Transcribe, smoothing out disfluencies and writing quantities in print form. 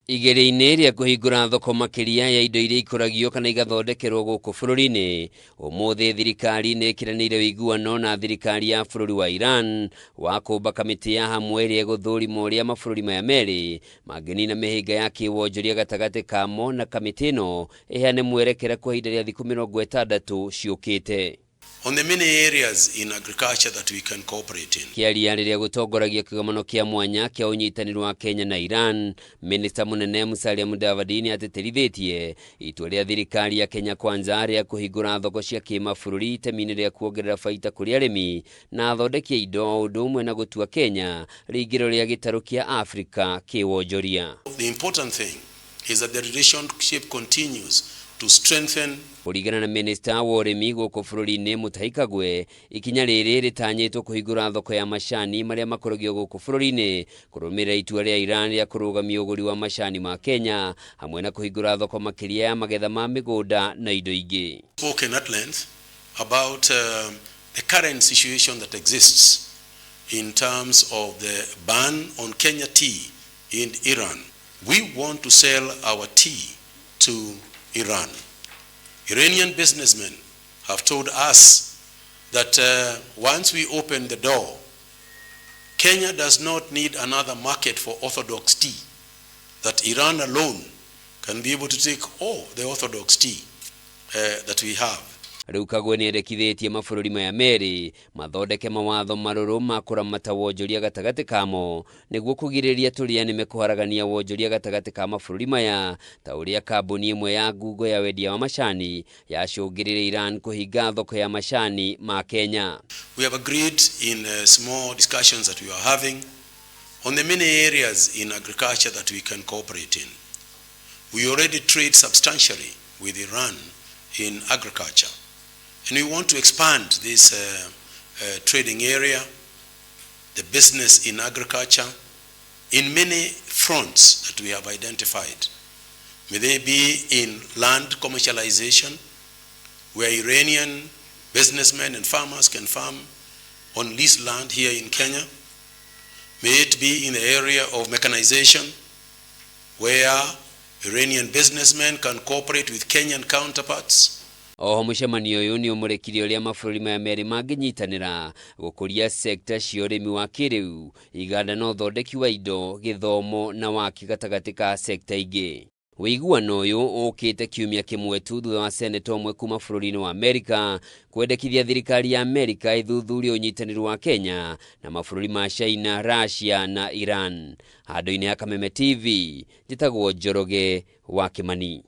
Igere-inĩ rĩa kũhingũra thoko makĩria ya indo iria ikũragio kana igathondekerwo gũkũ bũrũri-inĩ, ũmũthĩ thirikari nĩ ĩkiranĩire ũiguano na thirikari ya bũrũri wa Iran wa kũmba kamĩtĩ ya hamwe ĩrĩa gũthũrima ũrĩa mabũrũri maya merĩ mangĩnina mĩhĩnga ya kĩwonjoria gatagatĩ kamo, na kamĩtĩ ĩno ĩheane mwerekera kwa ihinda rĩa thikũ 60 ciũkĩte. On the many areas in agriculture that we can cooperate in. Kĩaria rĩrĩa gũtongoragia kĩgomano kĩa mwanya kĩa ũnyitanĩri wa Kenya na Iran, Minister mũnene Musalia Mudavadi nĩ atĩtĩrithĩtie itua rĩa thirikari ya Kenya Kwanza rĩa kũhingũra thoko cia kĩmabũrũri itemi-inĩ rĩa kuongerera baita kũrĩ arĩmi na athondeki a indo, ũndũ ũmwe na gũtua Kenya rĩingĩro rĩa gĩtarũ kĩa Afrika kĩwonjoria. The important thing is that the relationship continues to strengthen. Kũringana na Minister wa ũrĩmi gũkũ bũrũri-inĩ Mutahi Kagwe, ikinya rĩrĩ rĩtanyĩtwo kũhingũra thoko ya macani marĩa makũragio gũkũ bũrũri-inĩ kũrũmĩrĩra itua rĩa Iran rĩa kũrũgamia ũgũri wa macani ma Kenya, hamwe na kũhingũra thoko makĩria ya magetha ma mĩgũnda na indo ingĩ. Spoken at length about the current situation that exists in terms of the ban on Kenya tea in Iran. We want to sell our tea to Iran. Iranian businessmen have told us that once we open the door, Kenya does not need another market for orthodox tea, that Iran alone can be able to take all the orthodox tea that we have. Rĩu Kagwe nĩ endekithĩtie mabũrũri maya merĩ mathondeke mawatho marũrũ ma kũramata wonjoria gatagatĩ kamo nĩguo kũgirĩrĩria tũrĩanĩme kũharagania wonjoria gatagatĩ ka mabũrũri maya, ta ũrĩa kambuni ĩmwe ya ngungo ya wendia wa macani yacũngĩrĩire Iran kũhinga thoko ya macani ma Kenya. We have agreed in small discussions that we are having on the many areas in agriculture that we can cooperate in. We already trade substantially with Iran in agriculture. And we want to expand this trading area, the business in agriculture, in many fronts that we have identified. May they be in land commercialization, where Iranian businessmen and farmers can farm on leased land here in Kenya. May it be in the area of mechanization, where Iranian businessmen can cooperate with Kenyan counterparts. Oho mũcemanio ũyũ nĩ ũmũrĩkirie ũrĩa mabũrũri maya merĩ mangĩnyitanĩra gũkũria sekta cia ũrĩmi wa kĩrĩu, iganda na ũthondeki wa indo, gĩthomo na waki gatagatĩ ka sekta ingĩ. Ũiguano ũyũ ũkĩte kiumia kĩmwe tu thutha wa senator ũmwe kuma bũrũri-inĩ wa Amerika kwendekithia thirikari ya Amerika ĩthuthurie ũnyitanĩri wa Kenya na mabũrũri ma China, Russia na Iran. Handũ-inĩ ya Kameme TV, njĩtagwo Njoroge wa Kĩmani.